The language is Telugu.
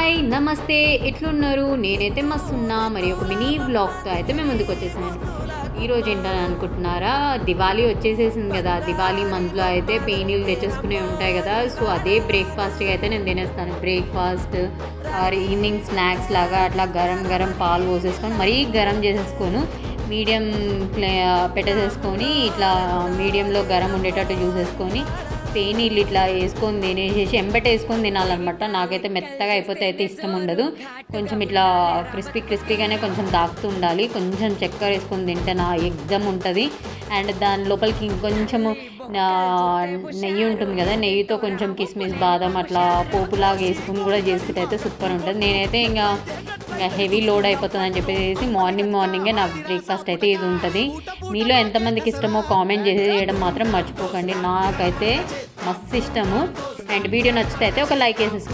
హాయ్ నమస్తే ఎట్లున్నారు? నేనైతే మస్తున్నా. మరి ఒక మినీ వ్లాగ్తో అయితే మేము ముందుకు వచ్చేసాను. ఈరోజు ఏంటని అనుకుంటున్నారా, దివాళీ వచ్చేసేసింది కదా. దివాళీ మంత్లో అయితే పేనీలు తెచ్చేసుకునే ఉంటాయి కదా. సో అదే బ్రేక్ఫాస్ట్గా అయితే నేను తినేస్తాను. బ్రేక్ఫాస్ట్ ఆర్ ఈవినింగ్ స్నాక్స్ లాగా అట్లా గరం గరం పాలు పోసేసుకొని మరీ గరం చేసేసుకోను, మీడియం పెట్టేసేసుకొని ఇట్లా మీడియంలో గరం ఉండేటట్టు చూసేసుకొని పేనీళ్ళు ఇట్లా వేసుకొని తినేసేసి ఎంబెట్టేసుకొని తినాలన్నమాట. నాకైతే మెత్తగా అయిపోతే అయితే ఇష్టం ఉండదు. కొంచెం ఇట్లా క్రిస్పీగానే కొంచెం దాకుతూ ఉండాలి. కొంచెం చక్కెర వేసుకొని తింటే నా ఎగ్జామ్ ఉంటుంది. అండ్ దాని లోపలికి ఇంకొంచెము నెయ్యి ఉంటుంది కదా, నెయ్యితో కొంచెం కిస్మిస్ బాదం అట్లా పోపులాగా వేసుకుని కూడా చేసుకుంటే అయితే సూపర్ ఉంటుంది. నేనైతే ఇంకా హెవీ లోడ్ అయిపోతుందని చెప్పేసి మార్నింగే నా బ్రేక్ఫాస్ట్ అయితే ఇది ఉంటుంది. మీలో ఎంతమందికి ఇష్టమో కామెంట్ చేయడం మాత్రం మర్చిపోకండి. నాకైతే మస్తు ఇష్టము. అండ్ వీడియో నచ్చితే అయితే ఒక లైక్ వేసేసుకోండి.